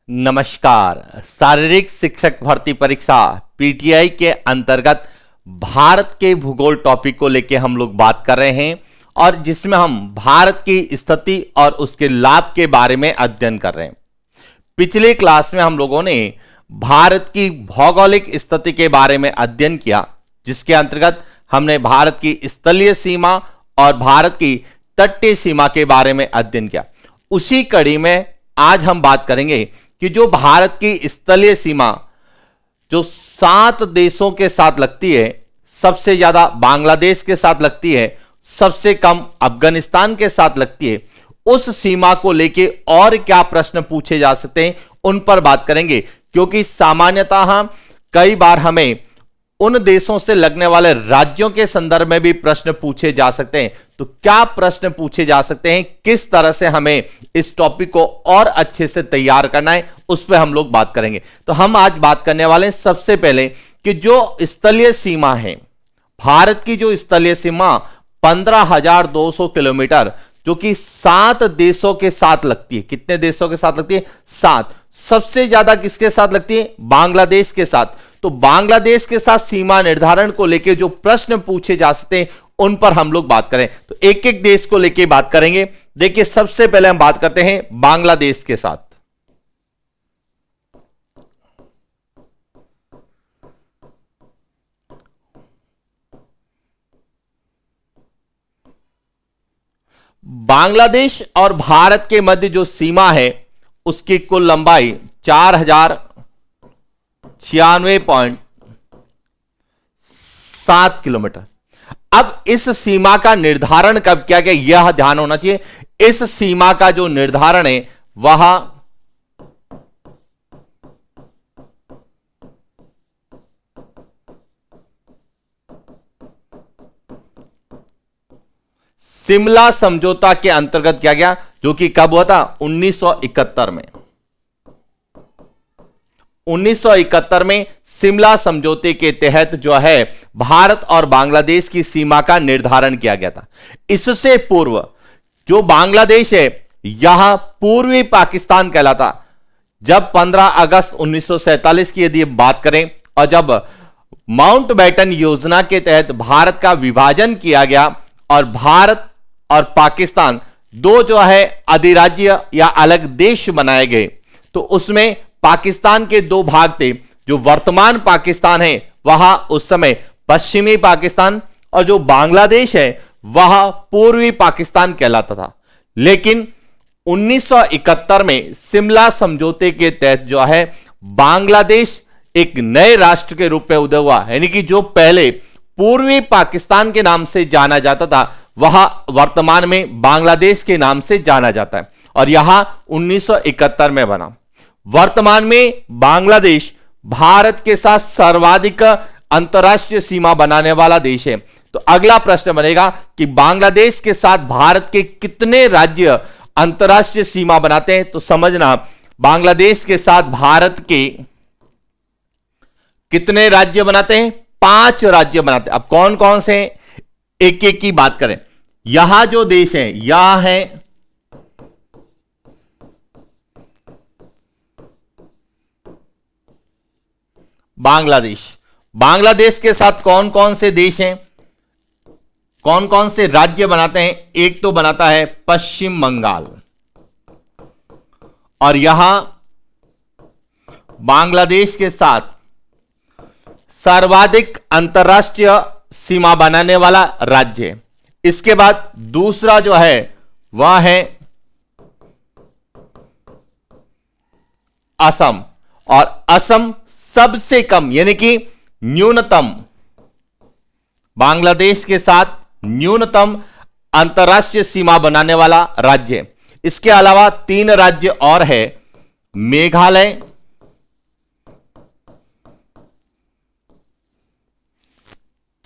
नमस्कार। शारीरिक शिक्षक भर्ती परीक्षा पीटीआई के अंतर्गत भारत के भूगोल टॉपिक को लेकर हम लोग बात कर रहे हैं और जिसमें हम भारत की स्थिति और उसके लाभ के बारे में अध्ययन कर रहे हैं। पिछले क्लास में हम लोगों ने भारत की भौगोलिक स्थिति के बारे में अध्ययन किया, जिसके अंतर्गत हमने भारत की स्थलीय सीमा और भारत की तटीय सीमा के बारे में अध्ययन किया। उसी कड़ी में आज हम बात करेंगे कि जो भारत की स्थलीय सीमा जो 7 देशों के साथ लगती है, सबसे ज्यादा बांग्लादेश के साथ लगती है, सबसे कम अफगानिस्तान के साथ लगती है, उस सीमा को लेके और क्या प्रश्न पूछे जा सकते हैं उन पर बात करेंगे। क्योंकि सामान्यतः कई बार हमें उन देशों से लगने वाले राज्यों के संदर्भ में भी प्रश्न पूछे जा सकते हैं। तो क्या प्रश्न पूछे जा सकते हैं, किस तरह से हमें इस टॉपिक को और अच्छे से तैयार करना है, उस पर हम लोग बात करेंगे। तो हम आज बात करने वाले हैं सबसे पहले कि जो स्थलीय सीमा है, भारत की जो स्थलीय सीमा 15,200 किलोमीटर जो कि 7 देशों के साथ लगती है। कितने देशों के साथ लगती है? 7। सबसे ज्यादा किसके साथ लगती है? बांग्लादेश के साथ। तो बांग्लादेश के साथ सीमा निर्धारण को लेकर जो प्रश्न पूछे जा सकते हैं उन पर हम लोग बात करें। तो एक एक देश को लेकर बात करेंगे। देखिए, सबसे पहले हम बात करते हैं बांग्लादेश के साथ। बांग्लादेश और भारत के मध्य जो सीमा है उसकी कुल लंबाई 4096.7 किलोमीटर। अब इस सीमा का निर्धारण कब किया गया, यह ध्यान होना चाहिए। इस सीमा का जो निर्धारण है वह शिमला समझौता के अंतर्गत किया गया, जो कि कब हुआ था? 1971 में। 1971 में शिमला समझौते के तहत जो है भारत और बांग्लादेश की सीमा का निर्धारण किया गया था। इससे पूर्व जो बांग्लादेश है यह पूर्वी पाकिस्तान कहलाता। जब 15 अगस्त 1947 की यदि बात करें और जब माउंटबेटन योजना के तहत भारत का विभाजन किया गया और भारत और पाकिस्तान दो जो है अधिराज्य या अलग देश बनाए गए, तो उसमें पाकिस्तान के दो भाग थे। जो वर्तमान पाकिस्तान है वह उस समय पश्चिमी पाकिस्तान और जो बांग्लादेश है वह पूर्वी पाकिस्तान कहलाता था। लेकिन 1971 में शिमला समझौते के तहत जो है बांग्लादेश एक नए राष्ट्र के रूप में उदय हुआ। यानी कि जो पहले पूर्वी पाकिस्तान के नाम से जाना जाता था वह वर्तमान में बांग्लादेश के नाम से जाना जाता है और यहां 1971 में बना। वर्तमान में बांग्लादेश भारत के साथ सर्वाधिक अंतरराष्ट्रीय सीमा बनाने वाला देश है। तो अगला प्रश्न बनेगा कि बांग्लादेश के साथ भारत के कितने राज्य अंतरराष्ट्रीय सीमा बनाते हैं? तो समझना, बांग्लादेश के साथ भारत के कितने राज्य बनाते हैं? 5 राज्य बनाते हैं। अब कौन कौन से? एक एक की बात करें। यहां जो देश है यह है बांग्लादेश। बांग्लादेश के साथ कौन कौन से देश हैं, कौन कौन से राज्य बनाते हैं? एक तो बनाता है पश्चिम बंगाल और यहां बांग्लादेश के साथ सर्वाधिक अंतरराष्ट्रीय सीमा बनाने वाला राज्य है। इसके बाद दूसरा जो है वह है असम और असम सबसे कम यानी कि न्यूनतम, बांग्लादेश के साथ न्यूनतम अंतरराष्ट्रीय सीमा बनाने वाला राज्य है। इसके अलावा 3 राज्य और है, मेघालय,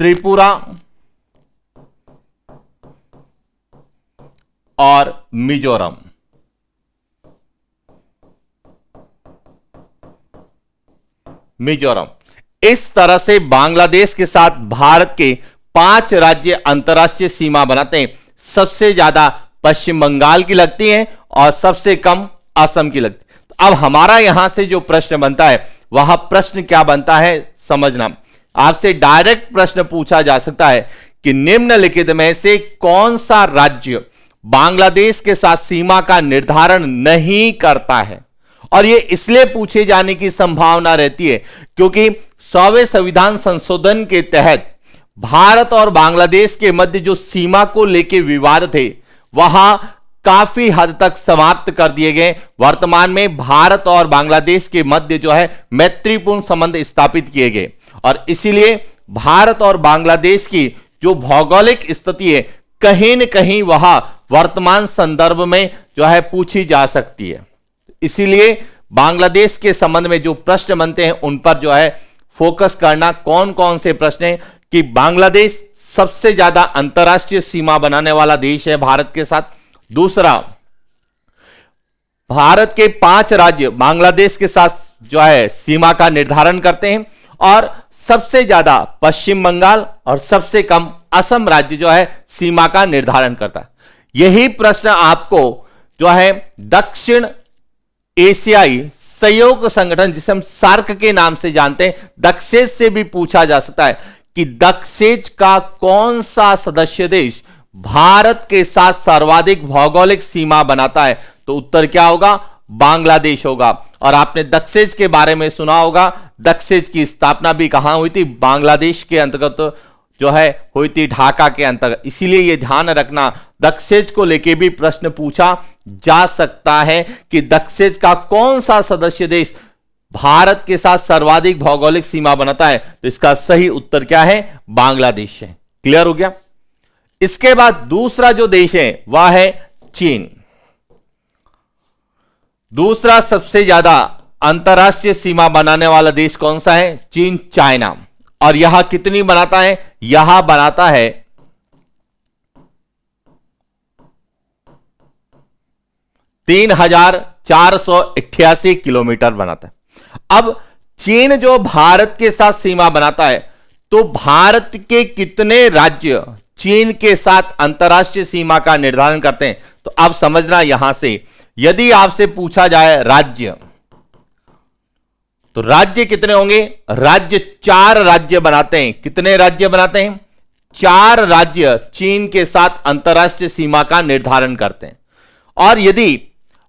त्रिपुरा और मिजोरम। इस तरह से बांग्लादेश के साथ भारत के 5 राज्य अंतरराष्ट्रीय सीमा बनाते हैं। सबसे ज्यादा पश्चिम बंगाल की लगती है और सबसे कम असम की लगती है। अब हमारा यहां से जो प्रश्न बनता है वह प्रश्न क्या बनता है समझना। आपसे डायरेक्ट प्रश्न पूछा जा सकता है कि निम्नलिखित में से कौन सा राज्य बांग्लादेश के साथ सीमा का निर्धारण नहीं करता है। और यह इसलिए पूछे जाने की संभावना रहती है क्योंकि 100वें संविधान संशोधन के तहत भारत और बांग्लादेश के मध्य जो सीमा को लेकर विवाद थे वहां काफी हद तक समाप्त कर दिए गए। वर्तमान में भारत और बांग्लादेश के मध्य जो है मैत्रीपूर्ण संबंध स्थापित किए गए और इसीलिए भारत और बांग्लादेश की जो भौगोलिक स्थिति है कहीं न कहीं वह वर्तमान संदर्भ में जो है पूछी जा सकती है। इसीलिए बांग्लादेश के संबंध में जो प्रश्न बनते हैं उन पर जो है फोकस करना। कौन कौन से प्रश्न हैं कि बांग्लादेश सबसे ज्यादा अंतरराष्ट्रीय सीमा बनाने वाला देश है भारत के साथ। दूसरा, भारत के 5 राज्य बांग्लादेश के साथ जो है सीमा का निर्धारण करते हैं और सबसे ज्यादा पश्चिम बंगाल और सबसे कम असम राज्य जो है सीमा का निर्धारण करता है। यही प्रश्न आपको जो है दक्षिण एशियाई सहयोग संगठन जिसे हम सार्क के नाम से जानते हैं दक्षेज से भी पूछा जा सकता है कि दक्षेज का कौन सा सदस्य देश भारत के साथ सर्वाधिक भौगोलिक सीमा बनाता है। तो उत्तर क्या होगा, बांग्लादेश होगा। और आपने दक्षेज के बारे में सुना होगा, दक्षेज की स्थापना भी कहां हुई थी, बांग्लादेश के अंतर्गत जो है हुई थी, ढाका के अंतर्गत। इसीलिए यह ध्यान रखना दक्षेज को लेकर भी प्रश्न पूछा जा सकता है कि दक्षेज का कौन सा सदस्य देश भारत के साथ सर्वाधिक भौगोलिक सीमा बनाता है। तो इसका सही उत्तर क्या है, बांग्लादेश है। क्लियर हो गया। इसके बाद दूसरा जो देश है वह है चीन। दूसरा सबसे ज्यादा अंतरराष्ट्रीय सीमा बनाने वाला देश कौन सा है, चीन, चाइना। और यह कितनी बनाता है, यह बनाता है 3488 किलोमीटर बनाता है। अब चीन जो भारत के साथ सीमा बनाता है तो भारत के कितने राज्य चीन के साथ अंतरराष्ट्रीय सीमा का निर्धारण करते हैं। तो अब समझना, यहां से यदि आपसे पूछा जाए राज्य, तो राज्य कितने होंगे, राज्य 4 राज्य बनाते हैं। कितने राज्य बनाते हैं, 4 राज्य चीन के साथ अंतरराष्ट्रीय सीमा का निर्धारण करते हैं। और यदि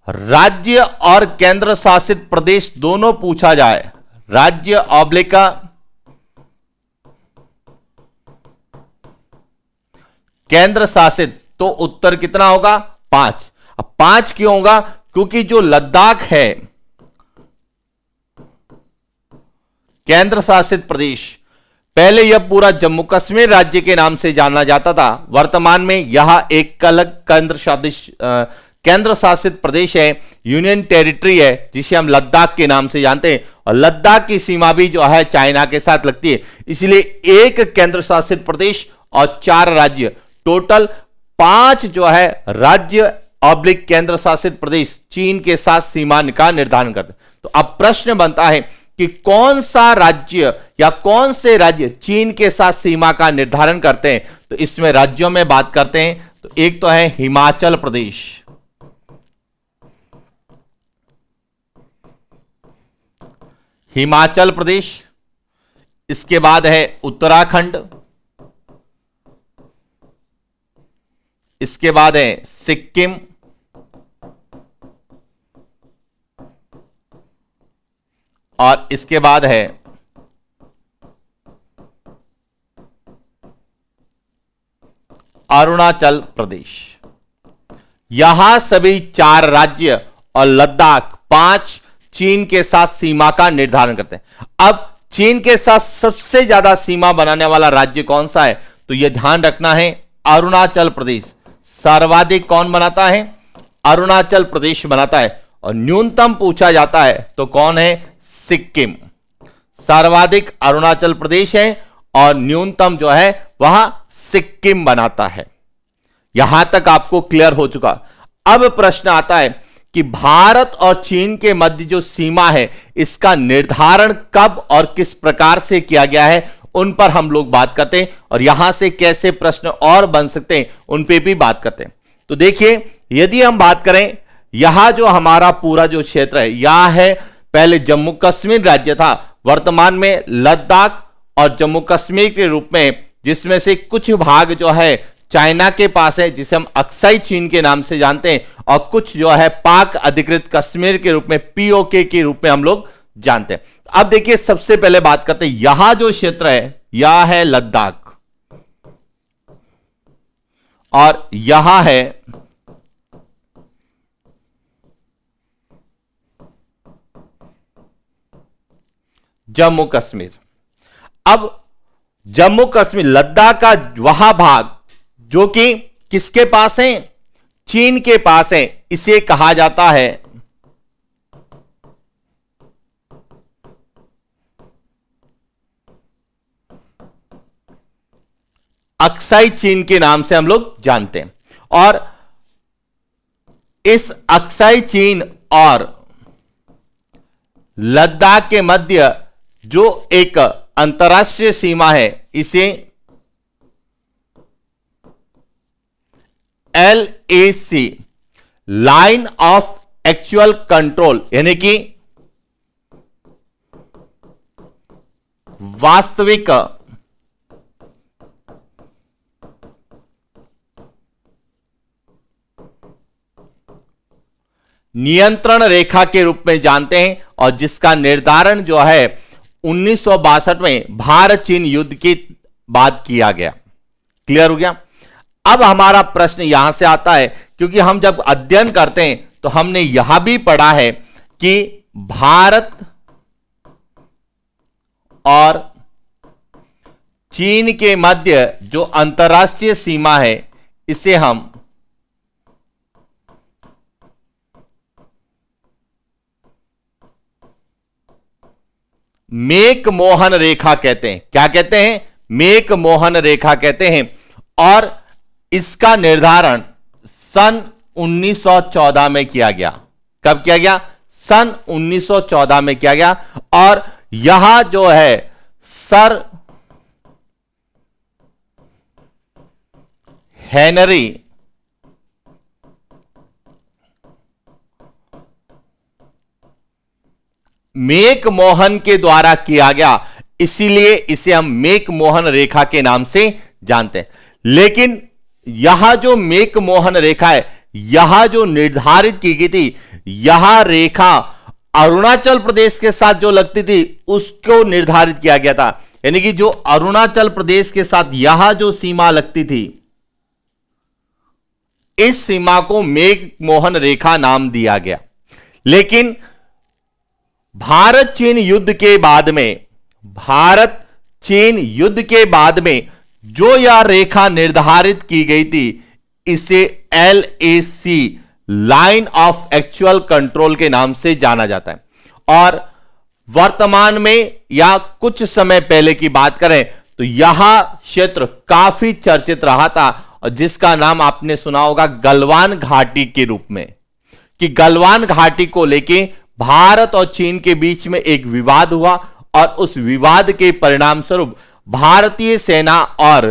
राज्य और केंद्र शासित प्रदेश दोनों पूछा जाए, राज्य ऑब्लिका केंद्र शासित, तो उत्तर कितना होगा, 5। अब 5 क्यों होगा, क्योंकि जो लद्दाख है केंद्र शासित प्रदेश, पहले यह पूरा जम्मू कश्मीर राज्य के नाम से जाना जाता था। वर्तमान में यह एक अलग केंद्र शासित प्रदेश है, यूनियन टेरिटरी है, जिसे हम लद्दाख के नाम से जानते हैं। और लद्दाख की सीमा भी जो है चाइना के साथ लगती है। इसलिए एक केंद्र शासित प्रदेश और 4 राज्य, टोटल 5 जो है राज्य ऑब्लिक केंद्र शासित प्रदेश चीन के साथ सीमा का निर्धारण करते हैं। तो अब प्रश्न बनता है कि कौन सा राज्य या कौन से राज्य चीन के साथ सीमा का निर्धारण करते हैं। तो इसमें राज्यों में बात करते हैं तो एक तो है हिमाचल प्रदेश, हिमाचल प्रदेश, इसके बाद है उत्तराखंड, इसके बाद है सिक्किम, और इसके बाद है अरुणाचल प्रदेश। यहां सभी 4 राज्य और लद्दाख 5 चीन के साथ सीमा का निर्धारण करते हैं। अब चीन के साथ सबसे ज्यादा सीमा बनाने वाला राज्य कौन सा है, तो यह ध्यान रखना है अरुणाचल प्रदेश। सर्वाधिक कौन बनाता है, अरुणाचल प्रदेश बनाता है। और न्यूनतम पूछा जाता है तो कौन है, सिक्किम। सर्वाधिक अरुणाचल प्रदेश है और न्यूनतम जो है वह सिक्किम बनाता है। यहां तक आपको क्लियर हो चुका। अब प्रश्न आता है कि भारत और चीन के मध्य जो सीमा है इसका निर्धारण कब और किस प्रकार से किया गया है, उन पर हम लोग बात करते हैं और यहां से कैसे प्रश्न और बन सकते हैं उन पे भी बात करते हैं। तो देखिए, यदि हम बात करें यह जो हमारा पूरा जो क्षेत्र है, यह है पहले जम्मू कश्मीर राज्य था, वर्तमान में लद्दाख और जम्मू कश्मीर के रूप में, जिसमें से कुछ भाग जो है चाइना के पास है, जिसे हम अक्साई चीन के नाम से जानते हैं, और कुछ जो है पाक अधिकृत कश्मीर के रूप में, पीओके के रूप में हम लोग जानते हैं। अब देखिए, सबसे पहले बात करते हैं, यहां जो क्षेत्र है यह है लद्दाख और यहां है जम्मू कश्मीर। अब जम्मू कश्मीर, लद्दाख का वह भाग जो कि किसके पास है, चीन के पास है, इसे कहा जाता है अक्साई चीन के नाम से हम लोग जानते हैं। और इस अक्साई चीन और लद्दाख के मध्य जो एक अंतरराष्ट्रीय सीमा है, इसे LAC, line of actual control, यानी कि वास्तविक नियंत्रण रेखा के रूप में जानते हैं, और जिसका निर्धारण जो है 1962 में भारत चीन युद्ध के बाद किया गया। क्लियर हो गया। अब हमारा प्रश्न यहां से आता है, क्योंकि हम जब अध्ययन करते हैं तो हमने यह भी पढ़ा है कि भारत और चीन के मध्य जो अंतरराष्ट्रीय सीमा है, इसे हम मेक मोहन रेखा कहते हैं। क्या कहते हैं? मेक मोहन रेखा कहते हैं। और इसका निर्धारण सन 1914 में किया गया। कब किया गया? सन 1914 में किया गया। और यहां जो है सर हेनरी मेक मोहन के द्वारा किया गया, इसीलिए इसे हम मेक मोहन रेखा के नाम से जानते हैं। लेकिन यहां जो मेक मोहन रेखा है, यहां जो निर्धारित की गई थी, यह रेखा अरुणाचल प्रदेश के साथ जो लगती थी उसको निर्धारित किया गया था। यानी कि जो अरुणाचल प्रदेश के साथ यहां जो सीमा लगती थी, इस सीमा को मेक मोहन रेखा नाम दिया गया। लेकिन भारत चीन युद्ध के बाद में जो यह रेखा निर्धारित की गई थी, इसे LAC, line of actual control के नाम से जाना जाता है। और वर्तमान में या कुछ समय पहले की बात करें तो यह क्षेत्र काफी चर्चित रहा था, और जिसका नाम आपने सुना होगा गलवान घाटी के रूप में, कि गलवान घाटी को लेके भारत और चीन के बीच में एक विवाद हुआ, और उस विवाद के परिणाम स्वरूप भारतीय सेना और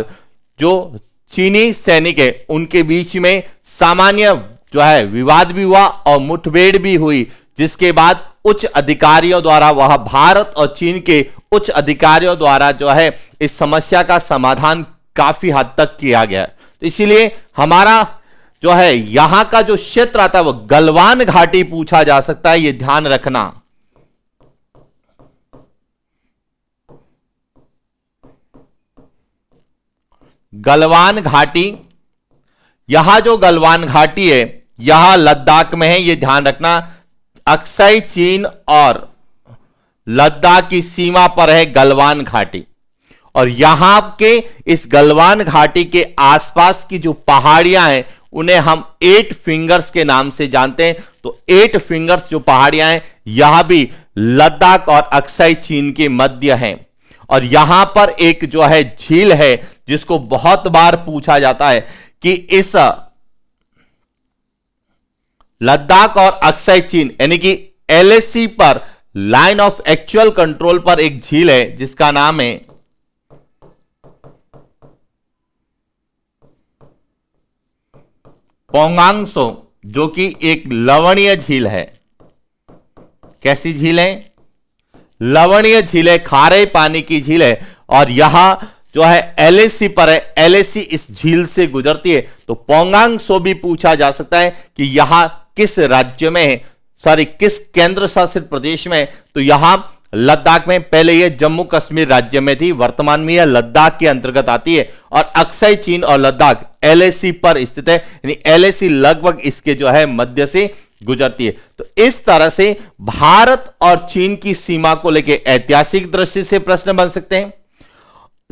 जो चीनी सैनिक है उनके बीच में सामान्य जो है विवाद भी हुआ और मुठभेड़ भी हुई, जिसके बाद उच्च अधिकारियों द्वारा, वह भारत और चीन के उच्च अधिकारियों द्वारा जो है इस समस्या का समाधान काफी हद तक किया गया। तो इसीलिए हमारा जो है यहां का जो क्षेत्र आता है वो गलवान घाटी पूछा जा सकता है, ये ध्यान रखना। गलवान घाटी, यहां जो गलवान घाटी है यह लद्दाख में है, यह ध्यान रखना। अक्साई चीन और लद्दाख की सीमा पर है गलवान घाटी, और यहां के इस गलवान घाटी के आसपास की जो पहाड़ियां हैं उन्हें हम 8 फिंगर्स के नाम से जानते हैं। तो 8 फिंगर्स जो पहाड़ियां हैं यह भी लद्दाख और अक्साई चीन के मध्य हैं। और यहां पर एक जो है झील है, जिसको बहुत बार पूछा जाता है कि इस लद्दाख और अक्साई चीन यानी कि LAC पर, लाइन ऑफ एक्चुअल कंट्रोल पर एक झील है जिसका नाम है पोंगांगसो। जो कि एक लवणीय झील है। कैसी झील है? लवणीय झील है, खारे पानी की झील है। और यहां जो है एलएसी पर है, एलएसी इस झील से गुजरती है। तो पोंगांग सो भी पूछा जा सकता है कि यहां किस राज्य में है, सॉरी किस केंद्र शासित प्रदेश में है। तो यहां लद्दाख में, पहले यह जम्मू कश्मीर राज्य में थी, वर्तमान में यह लद्दाख के अंतर्गत आती है। और अक्साई चीन और लद्दाख एलएसी पर स्थित है, यानी एलएसी लगभग इसके जो है मध्य से गुजरती है। तो इस तरह से भारत और चीन की सीमा को लेकर ऐतिहासिक दृष्टि से प्रश्न बन सकते हैं।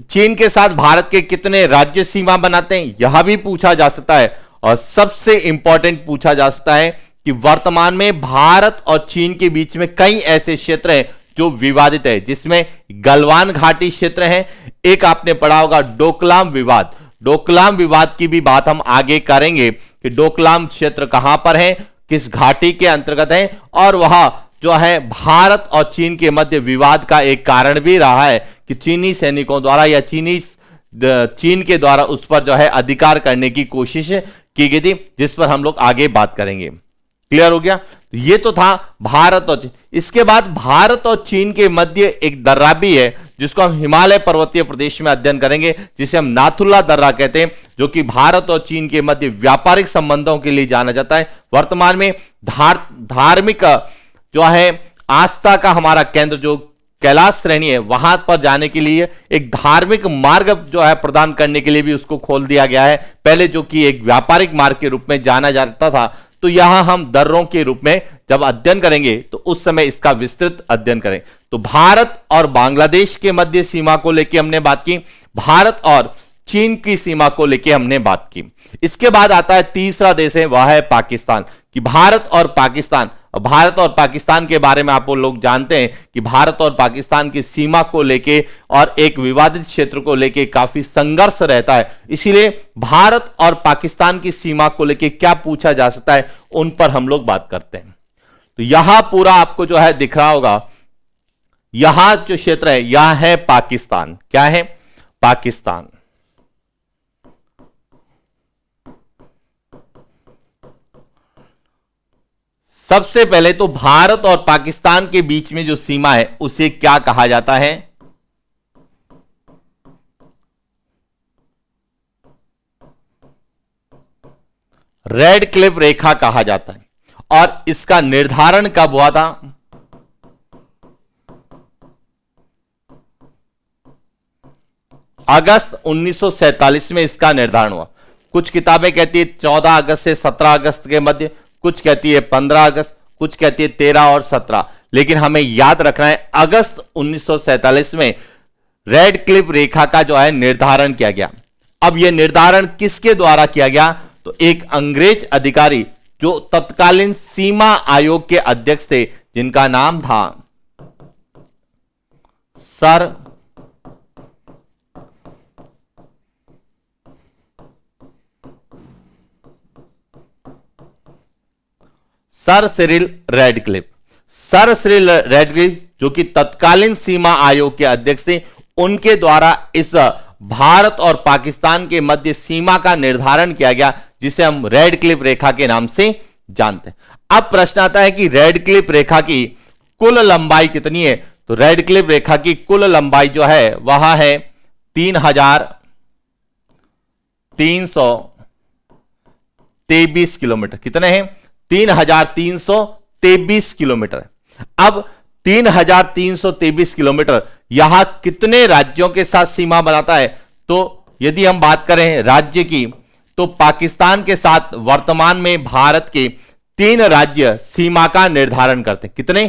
चीन के साथ भारत के कितने राज्य सीमा बनाते हैं, यह भी पूछा जा सकता है। और सबसे इंपॉर्टेंट पूछा जा सकता है कि वर्तमान में भारत और चीन के बीच में कई ऐसे क्षेत्र हैं जो विवादित है, जिसमें गलवान घाटी क्षेत्र है। एक आपने पढ़ा होगा डोकलाम विवाद। डोकलाम विवाद की भी बात हम आगे करेंगे कि डोकलाम क्षेत्र कहां पर है, किस घाटी के अंतर्गत है, और वह जो है भारत और चीन के मध्य विवाद का एक कारण भी रहा है कि चीनी सैनिकों द्वारा या चीन के द्वारा उस पर जो है अधिकार करने की कोशिश की गई थी, जिस पर हम लोग आगे बात करेंगे। क्लियर हो गया? तो ये तो था भारत और चीन। इसके बाद भारत और चीन के मध्य एक दर्रा भी है, जिसको हम हिमालय पर्वतीय प्रदेश में अध्ययन करेंगे, जिसे हम नाथुला दर्रा कहते हैं, जो कि भारत और चीन के मध्य व्यापारिक संबंधों के लिए जाना जाता है। वर्तमान में धार्मिक जो है आस्था का हमारा केंद्र जो कैलाश श्रेणी है, वहां पर जाने के लिए एक धार्मिक मार्ग जो है प्रदान करने के लिए भी उसको खोल दिया गया है। पहले जो कि एक व्यापारिक मार्ग के रूप में जाना जाता था, तो यहां हम दर्रों के रूप में जब अध्ययन करेंगे तो उस समय इसका विस्तृत अध्ययन करें। तो भारत और बांग्लादेश के मध्य सीमा को लेकर हमने बात की, भारत और चीन की सीमा को लेकर हमने बात की। इसके बाद आता है तीसरा देश है, वह है पाकिस्तान। कि भारत और पाकिस्तान के बारे में आप लोग जानते हैं कि भारत और पाकिस्तान की सीमा को लेके और एक विवादित क्षेत्र को लेके काफी संघर्ष रहता है। इसीलिए भारत और पाकिस्तान की सीमा को लेके क्या पूछा जा सकता है, उन पर हम लोग बात करते हैं। तो यहां पूरा आपको जो है दिख रहा होगा, यहां जो क्षेत्र है यह है पाकिस्तान। क्या है? पाकिस्तान। सबसे पहले तो भारत और पाकिस्तान के बीच में जो सीमा है उसे क्या कहा जाता है? रेड क्लिफ रेखा कहा जाता है। और इसका निर्धारण कब हुआ था? अगस्त 1947 में इसका निर्धारण हुआ। कुछ किताबें कहती है 14 अगस्त से 17 अगस्त के मध्य, कुछ कहती है 15 अगस्त, कुछ कहती है 13 और 17, लेकिन हमें याद रखना है अगस्त 1947 में रेड क्लिफ रेखा का जो है निर्धारण किया गया। अब यह निर्धारण किसके द्वारा किया गया? तो एक अंग्रेज अधिकारी जो तत्कालीन सीमा आयोग के अध्यक्ष थे, जिनका नाम था sir Cyril Radcliffe. Sir Cyril Radcliffe जो कि तत्कालीन सीमा आयोग के अध्यक्ष थे, उनके द्वारा इस भारत और पाकिस्तान के मध्य सीमा का निर्धारण किया गया, जिसे हम रेड क्लिफ रेखा के नाम से जानते हैं। अब प्रश्न आता है कि रेड क्लिफ रेखा की कुल लंबाई कितनी है? तो रेड क्लिफ रेखा की कुल लंबाई जो है वह है 3,323 किलोमीटर। कितने हैं? 3,323 किलोमीटर। अब 3,323 किलोमीटर यहां कितने राज्यों के साथ सीमा बनाता है? तो यदि हम बात करें राज्य की, तो पाकिस्तान के साथ वर्तमान में भारत के 3 राज्य सीमा का निर्धारण करते हैं। कितने?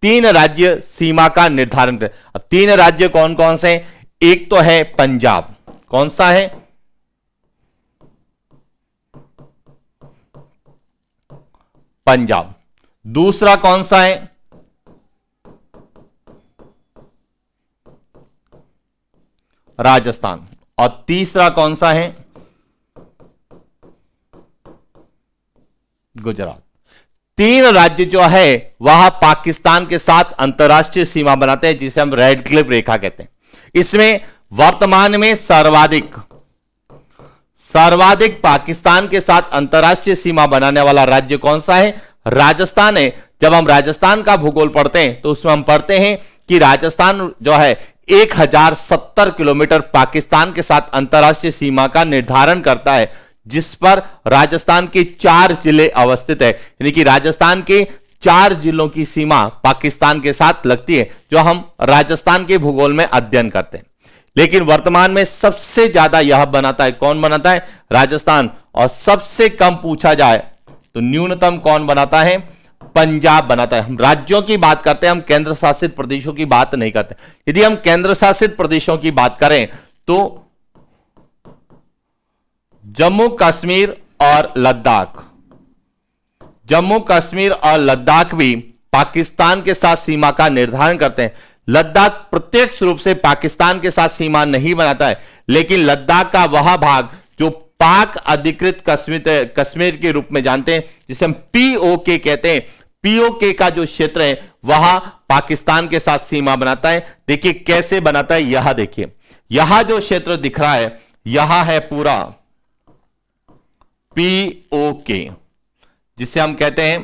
3 राज्य सीमा का निर्धारण करते हैं। अब 3 राज्य कौन कौन से हैं? एक तो है पंजाब। कौन सा है? पंजाब। दूसरा कौन सा है? राजस्थान। और तीसरा कौन सा है? गुजरात। 3 राज्य जो है वह पाकिस्तान के साथ अंतरराष्ट्रीय सीमा बनाते हैं, जिसे हम रेड क्लिफ रेखा कहते हैं। इसमें वर्तमान में सर्वाधिक पाकिस्तान के साथ अंतरराष्ट्रीय सीमा बनाने वाला राज्य कौन सा है? राजस्थान है। जब हम राजस्थान का भूगोल पढ़ते हैं तो उसमें हम पढ़ते हैं कि राजस्थान जो है 1070 किलोमीटर पाकिस्तान के साथ अंतरराष्ट्रीय सीमा का निर्धारण करता है, जिस पर राजस्थान के 4 जिले अवस्थित है। यानी कि राजस्थान के 4 जिलों की सीमा पाकिस्तान के साथ लगती है, जो हम राजस्थान के भूगोल में अध्ययन करते हैं। लेकिन वर्तमान में सबसे ज्यादा यह बनाता है, कौन बनाता है? राजस्थान। और सबसे कम पूछा जाए तो न्यूनतम कौन बनाता है? पंजाब बनाता है। हम राज्यों की बात करते हैं, हम केंद्र शासित प्रदेशों की बात नहीं करते। यदि हम केंद्र शासित प्रदेशों की बात करें तो जम्मू कश्मीर और लद्दाख, जम्मू कश्मीर और लद्दाख भी पाकिस्तान के साथ सीमा का निर्धारण करते हैं। लद्दाख प्रत्यक्ष रूप से पाकिस्तान के साथ सीमा नहीं बनाता है, लेकिन लद्दाख का वह भाग जो पाक अधिकृत कश्मीर के रूप में जानते हैं, जिसे हम पीओके कहते हैं, पीओके का जो क्षेत्र है वह पाकिस्तान के साथ सीमा बनाता है। देखिए कैसे बनाता है, यह देखिए, यह जो क्षेत्र दिख रहा है यह है पूरा पीओके, जिसे हम कहते हैं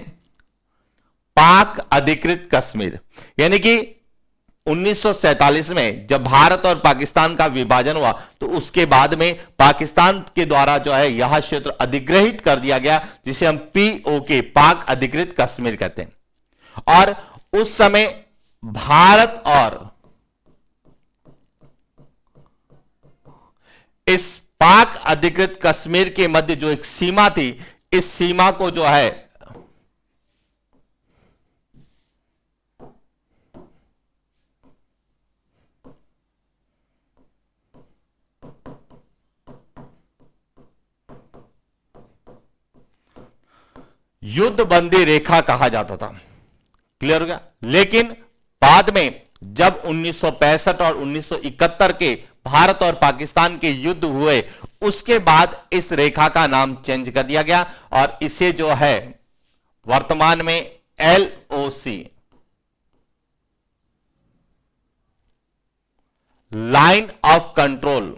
पाक अधिकृत कश्मीर। यानी कि 1947 में जब भारत और पाकिस्तान का विभाजन हुआ तो उसके बाद में पाकिस्तान के द्वारा जो है यह क्षेत्र अधिग्रहित कर दिया गया, जिसे हम पीओके पाक अधिकृत कश्मीर कहते हैं। और उस समय भारत और इस पाक अधिकृत कश्मीर के मध्य जो एक सीमा थी, इस सीमा को जो है युद्धबंदी रेखा कहा जाता था। क्लियर हो गया? लेकिन बाद में जब 1965 और 1971 के भारत और पाकिस्तान के युद्ध हुए, उसके बाद इस रेखा का नाम चेंज कर दिया गया और इसे जो है वर्तमान में एलओसी, लाइन ऑफ कंट्रोल,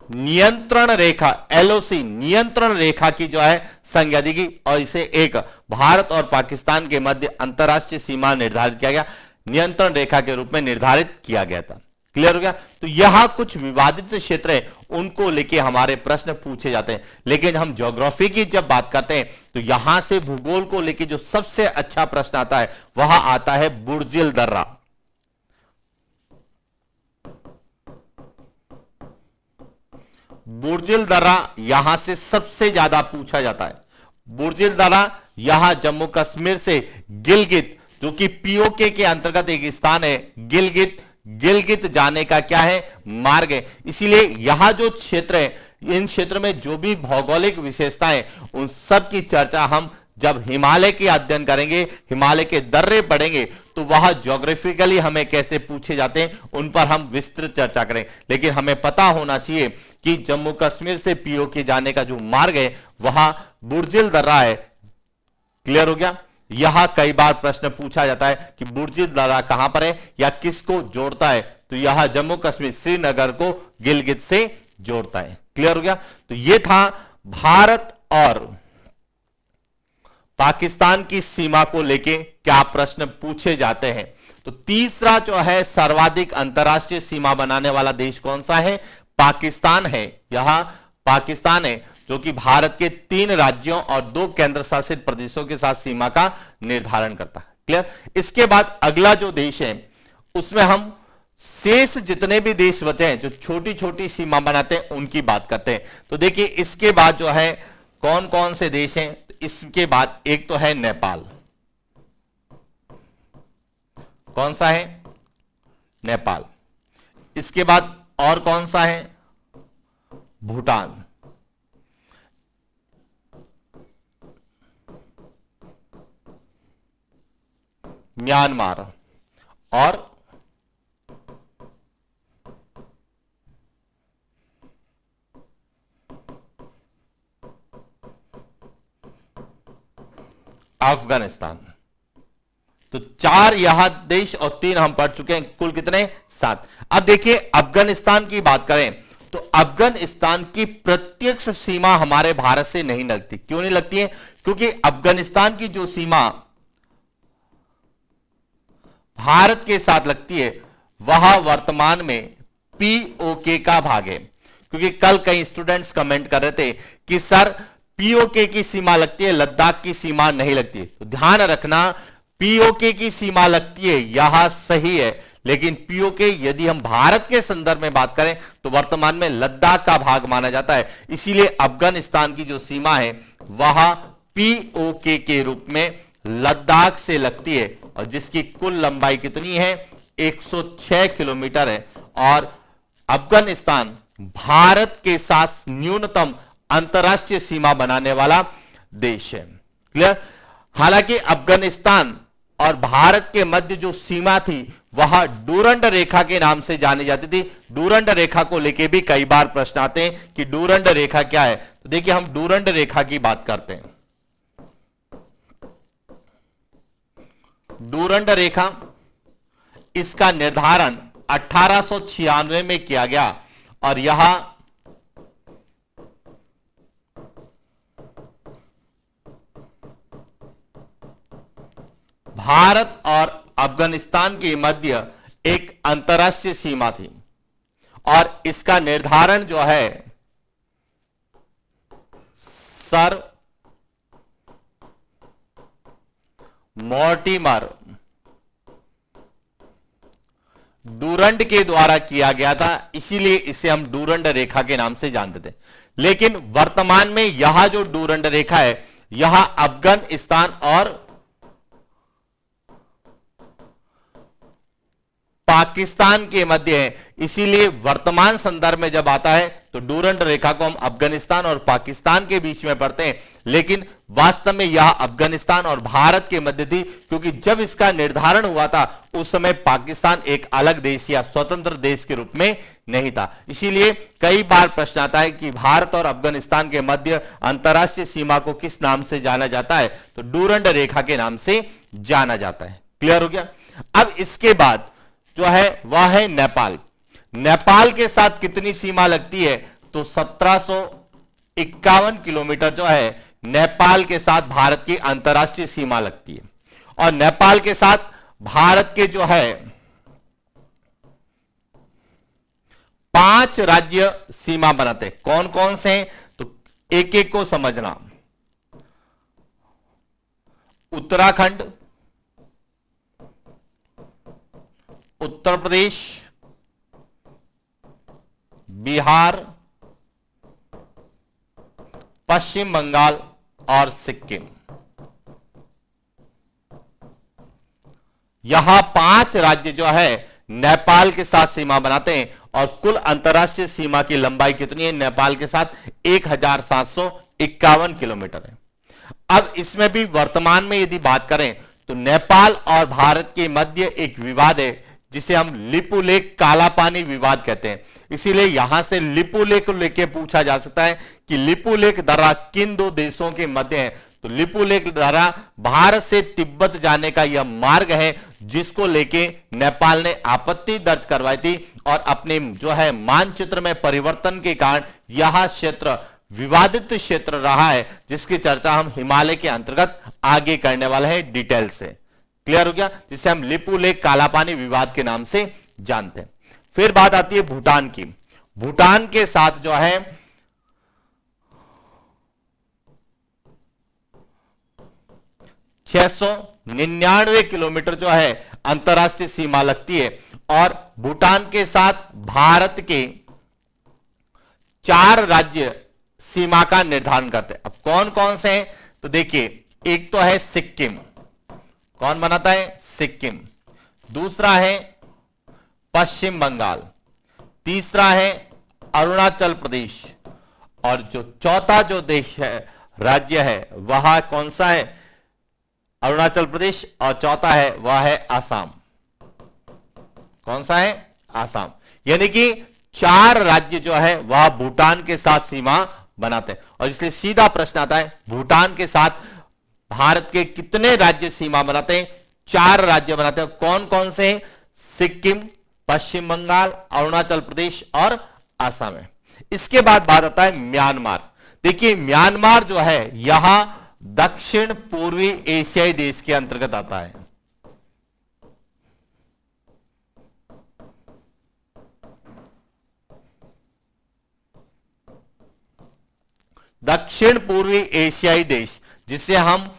नियंत्रण रेखा, एलओसी नियंत्रण रेखा की जो है संज्ञा दी गई और इसे एक भारत और पाकिस्तान के मध्य अंतरराष्ट्रीय सीमा निर्धारित किया गया, नियंत्रण रेखा के रूप में निर्धारित किया गया था। क्लियर हो गया? तो यहां कुछ विवादित क्षेत्र है, उनको लेके हमारे प्रश्न पूछे जाते हैं। लेकिन हम ज्योग्राफी की जब बात करते हैं तो यहां से भूगोल को लेके जो सबसे अच्छा प्रश्न आता है वह आता है बुर्जिल दर्रा। बुर्जिल दर्रा यहां से सबसे ज्यादा पूछा जाता है। बुर्जिल दर्रा यहां जम्मू कश्मीर से गिलगित, जो कि पीओके के अंतर्गत एक स्थान है, गिलगित जाने का क्या है? मार्ग है। इसीलिए यहां जो क्षेत्र है, इन क्षेत्र में जो भी भौगोलिक विशेषताएं, उन सब की चर्चा हम जब हिमालय के अध्ययन करेंगे, हिमालय के दर्रे पढ़ेंगे, तो वह ज्योग्राफिकली हमें कैसे पूछे जाते हैं उन पर हम विस्तृत चर्चा करें। लेकिन हमें पता होना चाहिए कि जम्मू कश्मीर से पीओके जाने का जो मार्ग है वह बुर्जिल दर्रा है। क्लियर हो गया? यहां कई बार प्रश्न पूछा जाता है कि बुर्जिल दर्रा कहां पर है या किसको जोड़ता है, तो यह जम्मू कश्मीर श्रीनगर को गिलगित से जोड़ता है। क्लियर हो गया? तो यह था भारत और पाकिस्तान की सीमा को लेके क्या प्रश्न पूछे जाते हैं। तो तीसरा जो है सर्वाधिक अंतरराष्ट्रीय सीमा बनाने वाला देश कौन सा है? पाकिस्तान है। यहां पाकिस्तान है जो कि भारत के 3 राज्यों और 2 केंद्र शासित प्रदेशों के साथ सीमा का निर्धारण करता है। क्लियर? इसके बाद अगला जो देश है उसमें हम शेष जितने भी देश बचे हैं जो छोटी छोटी सीमा बनाते हैं उनकी बात करते हैं। तो देखिए इसके बाद जो है कौन कौन से देश हैं, इसके बाद एक तो है नेपाल। कौन सा है? नेपाल। इसके बाद और कौन सा है? भूटान। म्यांमार और अफगानिस्तान। तो 4 यह देश और 3 हम पढ़ चुके हैं, कुल कितने 7। अब देखिए अफगानिस्तान की बात करें तो अफगानिस्तान की प्रत्यक्ष सीमा हमारे भारत से नहीं लगती। क्यों नहीं लगती है? क्योंकि अफगानिस्तान की जो सीमा भारत के साथ लगती है वह वर्तमान में पीओके का भाग है। क्योंकि कल कई स्टूडेंट्स कमेंट कर रहे थे कि सर पीओके की सीमा लगती है, लद्दाख की सीमा नहीं लगती। तो ध्यान रखना, पीओके की सीमा लगती है, यह सही है, लेकिन पीओके यदि हम भारत के संदर्भ में बात करें तो वर्तमान में लद्दाख का भाग माना जाता है। इसीलिए अफगानिस्तान की जो सीमा है वह पीओके के रूप में लद्दाख से लगती है, और जिसकी कुल लंबाई कितनी है 106 किलोमीटर है। और अफगानिस्तान भारत के साथ न्यूनतम अंतरराष्ट्रीय सीमा बनाने वाला देश है। क्लियर? हालांकि अफगानिस्तान और भारत के मध्य जो सीमा थी वह डूरंड रेखा के नाम से जानी जाती थी। डूरंड रेखा को लेके भी कई बार प्रश्न आते हैं कि डूरंड रेखा क्या है। तो देखिए हम डूरंड रेखा की बात करते हैं। डूरंड रेखा, इसका निर्धारण 1896 में किया गया, और यह भारत और अफगानिस्तान के मध्य एक अंतरराष्ट्रीय सीमा थी। और इसका निर्धारण जो है सर मॉर्टिमर डूरंड के द्वारा किया गया था, इसीलिए इसे हम डूरंड रेखा के नाम से जानते थे। लेकिन वर्तमान में यह जो डूरंड रेखा है यह अफगानिस्तान और पाकिस्तान के मध्य है। इसीलिए वर्तमान संदर्भ में जब आता है तो डूरंड रेखा को हम अफगानिस्तान और पाकिस्तान के बीच में पढ़ते हैं, लेकिन वास्तव में यह अफगानिस्तान और भारत के मध्य थी। क्योंकि जब इसका निर्धारण हुआ था उस समय पाकिस्तान एक अलग देश या स्वतंत्र देश के रूप में नहीं था। इसीलिए कई बार प्रश्न आता है कि भारत और अफगानिस्तान के मध्य अंतरराष्ट्रीय सीमा को किस नाम से जाना जाता है? तो डूरंड रेखा के नाम से जाना जाता है। क्लियर हो गया? अब इसके बाद जो है वह है नेपाल। नेपाल के साथ कितनी सीमा लगती है? तो 1751 किलोमीटर जो है नेपाल के साथ भारत की अंतरराष्ट्रीय सीमा लगती है। और नेपाल के साथ भारत के जो है 5 राज्य सीमा बनाते हैं। कौन कौन से हैं? तो एक एक को समझना। उत्तराखंड, उत्तर प्रदेश, बिहार, पश्चिम बंगाल और सिक्किम। यहां 5 राज्य जो है नेपाल के साथ सीमा बनाते हैं। और कुल अंतरराष्ट्रीय सीमा की लंबाई कितनी है नेपाल के साथ? 1751 किलोमीटर है। अब इसमें भी वर्तमान में यदि बात करें तो नेपाल और भारत के मध्य एक विवाद है जिसे हम लिपुलेख काला पानी विवाद कहते हैं। इसीलिए यहां से लिपुलेख को लेकर पूछा जा सकता है कि लिपुलेख दर्रा किन 2 देशों के मध्य है? तो लिपुलेख दर्रा भारत से तिब्बत जाने का यह मार्ग है जिसको लेके नेपाल ने आपत्ति दर्ज करवाई थी, और अपने जो है मानचित्र में परिवर्तन के कारण यह क्षेत्र विवादित क्षेत्र रहा है, जिसकी चर्चा हम हिमालय के अंतर्गत आगे करने वाले हैं डिटेल से। क्लियर हो गया? जिसे हम लिपुलेख कालापानी विवाद के नाम से जानते हैं। फिर बात आती है भूटान की। भूटान के साथ जो है 699 किलोमीटर जो है अंतरराष्ट्रीय सीमा लगती है। और भूटान के साथ भारत के 4 राज्य सीमा का निर्धारण करते हैं। अब कौन कौन से हैं? तो देखिए, एक तो है सिक्किम। कौन बनाता है? सिक्किम। दूसरा है पश्चिम बंगाल। तीसरा है अरुणाचल प्रदेश। और जो चौथा जो देश है, राज्य है, वह कौन सा है? अरुणाचल प्रदेश। और चौथा है वह है आसाम। कौन सा है? आसाम। यानी कि 4 राज्य जो है वह भूटान के साथ सीमा बनाते हैं। और इसलिए सीधा प्रश्न आता है, भूटान के साथ भारत के कितने राज्य सीमा बनाते हैं? 4 राज्य बनाते हैं। कौन कौन से हैं? सिक्किम, पश्चिम बंगाल, अरुणाचल प्रदेश और असम है। इसके बाद बात आता है म्यांमार। देखिए म्यांमार जो है यहां दक्षिण पूर्वी एशियाई देश के अंतर्गत आता है। दक्षिण पूर्वी एशियाई देश जिसे हम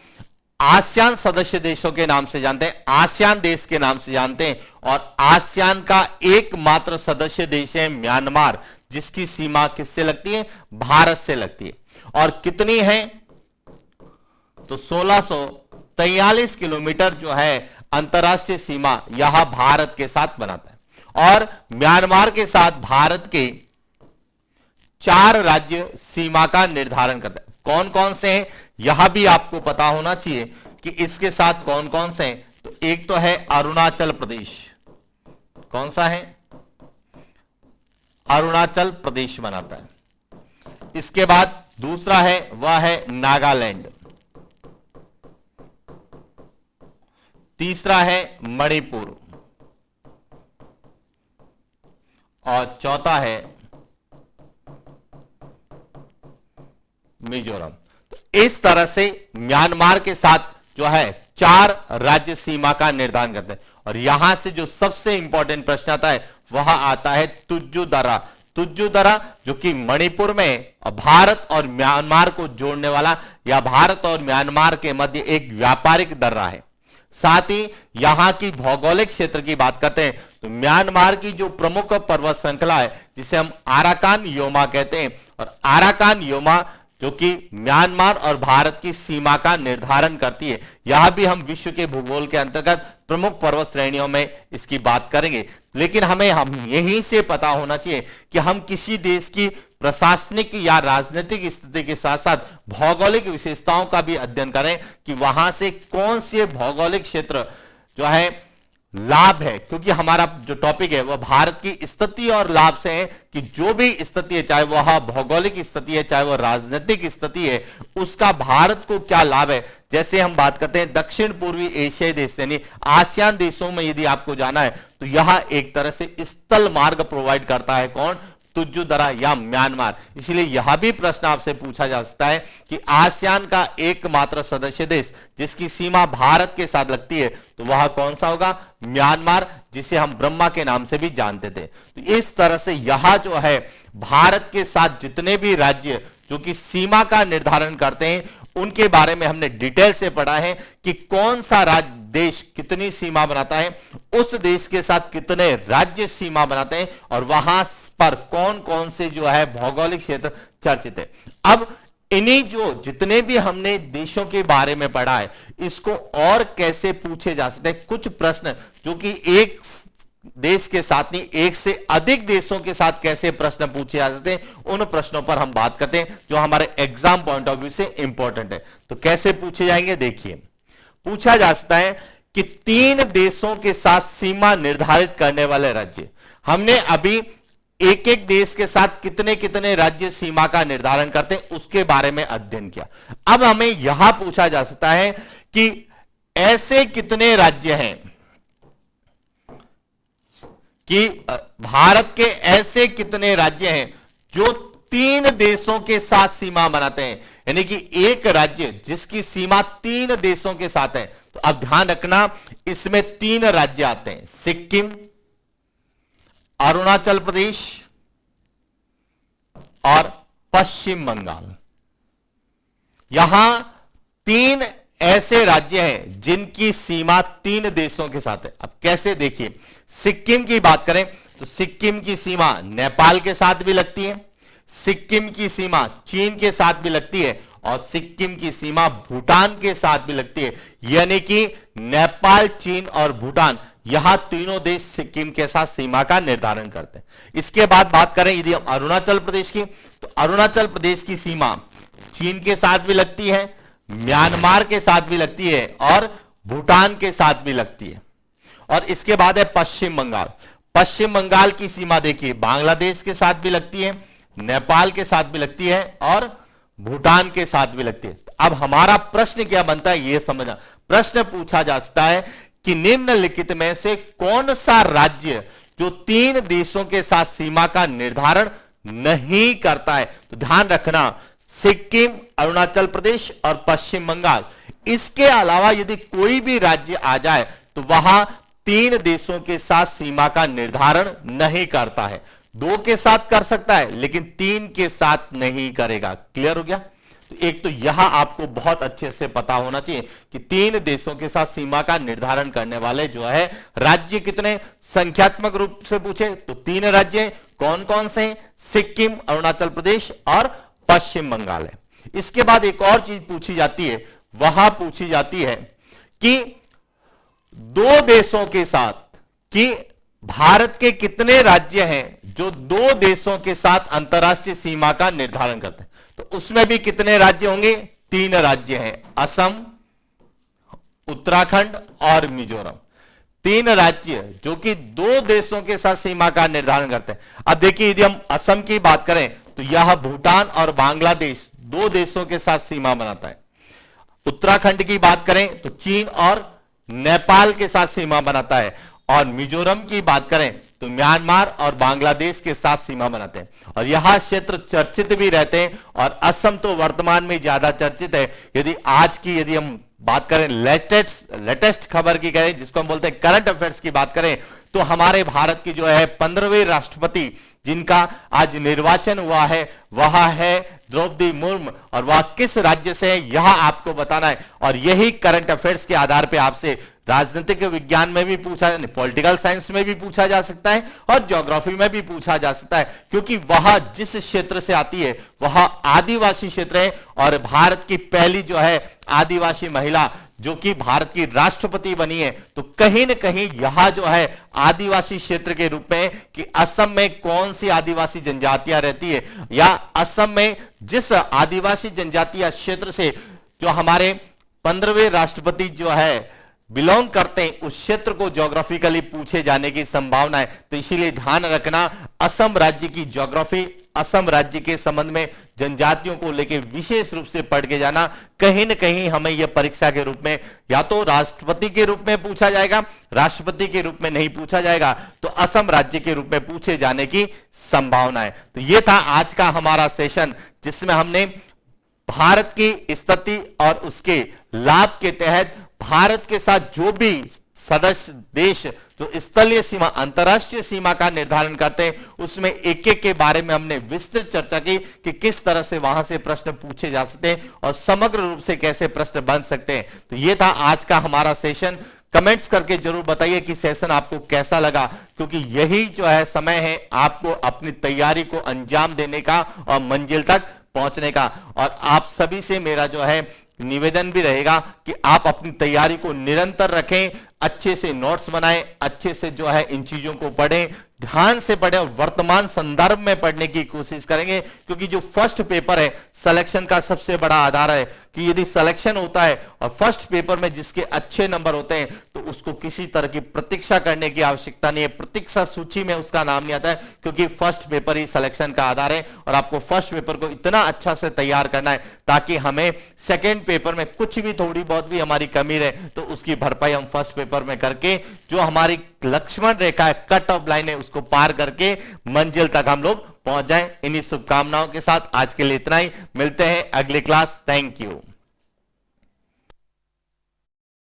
आसियान सदस्य देशों के नाम से जानते हैं, आसियान देश के नाम से जानते हैं, और आसियान का एकमात्र सदस्य देश है म्यांमार, जिसकी सीमा किससे लगती है? भारत से लगती है। और कितनी है? तो 1643 किलोमीटर जो है अंतरराष्ट्रीय सीमा यहां भारत के साथ बनाता है। और म्यांमार के साथ भारत के 4 राज्य सीमा का निर्धारण करते हैं। कौन कौन से हैं यह भी आपको पता होना चाहिए कि इसके साथ कौन कौन से हैं। तो एक तो है अरुणाचल प्रदेश। कौन सा है? अरुणाचल प्रदेश बनाता है। इसके बाद दूसरा है वह है नागालैंड। तीसरा है मणिपुर और चौथा है मिजोरम। तो इस तरह से म्यांमार के साथ जो है 4 राज्य सीमा का निर्धारण करते हैं। और यहां से जो सबसे इंपॉर्टेंट प्रश्न आता है वह आता है तुज्जु दर्रा। तुज्जु दर्रा जो कि मणिपुर में भारत और म्यांमार को जोड़ने वाला या भारत और म्यांमार के मध्य एक व्यापारिक दर्रा है। साथ ही यहां की भौगोलिक क्षेत्र की बात करते हैं तो म्यांमार की जो प्रमुख पर्वत श्रृंखला है जिसे हम आराकान योमा कहते हैं, और आराकान योमा जो कि म्यांमार और भारत की सीमा का निर्धारण करती है। यह भी हम विश्व के भूगोल के अंतर्गत प्रमुख पर्वत श्रेणियों में इसकी बात करेंगे। लेकिन हमें यहीं से पता होना चाहिए कि हम किसी देश की प्रशासनिक या राजनीतिक स्थिति के साथ साथ भौगोलिक विशेषताओं का भी अध्ययन करें कि वहां से कौन से भौगोलिक क्षेत्र जो है लाभ है, क्योंकि हमारा जो टॉपिक है वह भारत की स्थिति और लाभ से है कि जो भी स्थिति है, चाहे वह भौगोलिक स्थिति है चाहे वह राजनीतिक स्थिति है, उसका भारत को क्या लाभ है। जैसे हम बात करते हैं दक्षिण पूर्वी एशियाई देश यानी आसियान देशों में यदि आपको जाना है तो यह एक तरह से स्थल मार्ग प्रोवाइड करता है। कौन? तुज्जु दर्रा या म्यांमार। इसलिए यह भी प्रश्न आपसे पूछा जा सकता है कि आसियान का एकमात्र सदस्य देश जिसकी सीमा भारत के साथ लगती है तो वह कौन सा होगा? म्यांमार, जिसे हम ब्रह्मा के नाम से भी जानते थे। तो इस तरह से यह जो है भारत के साथ जितने भी राज्य जो कि सीमा का निर्धारण करते हैं उनके बारे में हमने डिटेल से पढ़ा है कि कौन सा राज्य देश कितनी सीमा बनाता है, उस देश के साथ कितने राज्य सीमा बनाते हैं और वहां पर कौन कौन से जो है भौगोलिक क्षेत्र चर्चित है। अब इन्हीं जो जितने भी हमने देशों के बारे में पढ़ा है इसको और कैसे पूछे जा सकते हैं। कुछ प्रश्न जो कि एक देश के साथ नहीं एक से अधिक देशों के साथ कैसे प्रश्न पूछे जा सकते हैं, उन प्रश्नों पर हम बात करते हैं जो हमारे एग्जाम पॉइंट ऑफ व्यू से इंपॉर्टेंट है। तो कैसे पूछे जाएंगे? देखिए, पूछा जा सकता है कि 3 देशों के साथ सीमा निर्धारित करने वाले राज्य। हमने अभी एक एक देश के साथ कितने कितने राज्य सीमा का निर्धारण करते हैं उसके बारे में अध्ययन किया। अब हमें यहां पूछा जा सकता है कि ऐसे कितने राज्य हैं कि भारत के ऐसे कितने राज्य हैं जो 3 देशों के साथ सीमा बनाते हैं, यानी कि एक राज्य जिसकी सीमा 3 देशों के साथ है। तो अब ध्यान रखना इसमें 3 राज्य आते हैं, सिक्किम, अरुणाचल प्रदेश और पश्चिम बंगाल। यहां 3 ऐसे राज्य हैं जिनकी सीमा 3 देशों के साथ है। अब कैसे? देखिए, सिक्किम की बात करें तो सिक्किम की सीमा नेपाल के साथ भी लगती है, सिक्किम की सीमा चीन के साथ भी लगती है और सिक्किम की सीमा भूटान के साथ भी लगती है। यानी कि नेपाल, चीन और भूटान यहां तीनों देश सिक्किम के साथ सीमा का निर्धारण करते हैं। इसके बाद बात करें यदि हम अरुणाचल प्रदेश की, तो अरुणाचल प्रदेश की सीमा चीन के साथ भी लगती है, म्यांमार के साथ भी लगती है और भूटान के साथ भी लगती है। और इसके बाद है पश्चिम बंगाल। पश्चिम बंगाल की सीमा देखिए बांग्लादेश के साथ भी लगती है, नेपाल के साथ भी लगती है और भूटान के साथ भी लगती है। अब हमारा प्रश्न क्या बनता है यह समझना। प्रश्न पूछा जा सकता है कि निम्नलिखित में से कौन सा राज्य जो 3 देशों के साथ सीमा का निर्धारण नहीं करता है। तो ध्यान रखना, सिक्किम, अरुणाचल प्रदेश और पश्चिम बंगाल, इसके अलावा यदि कोई भी राज्य आ जाए तो वहां 3 देशों के साथ सीमा का निर्धारण नहीं करता है। 2 के साथ कर सकता है लेकिन 3 के साथ नहीं करेगा। क्लियर हो गया? तो एक तो यहां आपको बहुत अच्छे से पता होना चाहिए कि 3 देशों के साथ सीमा का निर्धारण करने वाले जो है राज्य कितने, संख्यात्मक रूप से पूछे तो 3 राज्य कौन कौन से हैं? सिक्किम, अरुणाचल प्रदेश और पश्चिम बंगाल है। इसके बाद एक और चीज पूछी जाती है, वहां पूछी जाती है कि 2 देशों के साथ, कि भारत के कितने राज्य हैं जो 2 देशों के साथ अंतरराष्ट्रीय सीमा का निर्धारण करते हैं। तो उसमें भी कितने राज्य होंगे? 3 राज्य हैं, असम, उत्तराखंड और मिजोरम। 3 राज्य जो कि 2 देशों के साथ सीमा का निर्धारण करते हैं। अब देखिए, यदि हम असम की बात करें तो यह भूटान और बांग्लादेश 2 देशों के साथ सीमा बनाता है। उत्तराखंड की बात करें तो चीन और नेपाल के साथ सीमा बनाता है। और मिजोरम की बात करें तो म्यांमार और बांग्लादेश के साथ सीमा बनाते हैं। और यह क्षेत्र चर्चित भी रहते हैं और असम तो वर्तमान में ज्यादा चर्चित है। यदि हम बात करें लेटेस्ट खबर की करें, जिसको हम बोलते हैं करंट अफेयर्स की बात करें, तो हमारे भारत की जो है 15वें राष्ट्रपति जिनका आज निर्वाचन हुआ है वह है द्रौपदी मुर्मू, और वह किस राज्य से है यह आपको बताना है। और यही करंट अफेयर्स के आधार पर आपसे राजनीतिक विज्ञान में भी पूछा, पॉलिटिकल साइंस में भी पूछा जा सकता है और ज्योग्राफी में भी पूछा जा सकता है, क्योंकि वह जिस क्षेत्र से आती है वह आदिवासी क्षेत्र है। और भारत की पहली जो है आदिवासी महिला जो कि भारत की राष्ट्रपति बनी है, तो कहीं ना कहीं यह जो है आदिवासी क्षेत्र के रूप में, कि असम में कौन सी आदिवासी जनजातियां रहती है, या असम में जिस आदिवासी जनजातीय क्षेत्र से जो हमारे 15वें राष्ट्रपति जो है बिलोंग करते हैं, उस क्षेत्र को ज्योग्राफिकली पूछे जाने की संभावना है। तो इसीलिए ध्यान रखना, असम राज्य की ज्योग्राफी, असम राज्य के संबंध में जनजातियों को लेकर विशेष रूप से पढ़ के जाना। कहीं ना कहीं हमें यह परीक्षा के रूप में या तो राष्ट्रपति के रूप में पूछा जाएगा, राष्ट्रपति के रूप में नहीं पूछा जाएगा तो असम राज्य के रूप में पूछे जाने की संभावना है। तो यह था आज का हमारा सेशन, जिसमें हमने भारत की स्थिति और उसके लाभ के तहत भारत के साथ जो भी सदस्य देश जो स्थलीय सीमा, अंतरराष्ट्रीय सीमा का निर्धारण करते हैं, उसमें एक एक के बारे में हमने विस्तृत चर्चा की कि किस तरह से वहां से प्रश्न पूछे जा सकते हैं और समग्र रूप से कैसे प्रश्न बन सकते हैं। तो यह था आज का हमारा सेशन। कमेंट्स करके जरूर बताइए कि सेशन आपको कैसा लगा, क्योंकि यही जो है समय है आपको अपनी तैयारी को अंजाम देने का और मंजिल तक पहुंचने का। और आप सभी से मेरा जो है निवेदन भी रहेगा कि आप अपनी तैयारी को निरंतर रखें, अच्छे से नोट्स बनाएं, अच्छे से जो है इन चीजों को पढ़ें, ध्यान से पढ़ें और वर्तमान संदर्भ में पढ़ने की कोशिश करेंगे, क्योंकि जो फर्स्ट पेपर है सिलेक्शन का सबसे बड़ा आधार है कि यदि सिलेक्शन होता है और फर्स्ट पेपर में जिसके अच्छे नंबर होते हैं तो उसको किसी तरह की प्रतीक्षा करने की आवश्यकता नहीं है, प्रतीक्षा सूची में उसका नाम नहीं आता है, क्योंकि फर्स्ट पेपर ही सिलेक्शन का आधार है। और आपको फर्स्ट पेपर को इतना अच्छा से तैयार करना है ताकि हमें सेकेंड पेपर में कुछ भी थोड़ी बहुत भी हमारी कमी रहे तो उसकी भरपाई हम फर्स्ट पेपर में करके जो हमारी लक्ष्मण रेखा है, कट ऑफ लाइन है, उसको पार करके मंजिल तक हम लोग पहुंच जाएं। इन्हीं शुभकामनाओं के साथ आज के लिए इतना ही, मिलते हैं अगली क्लास। Thank you.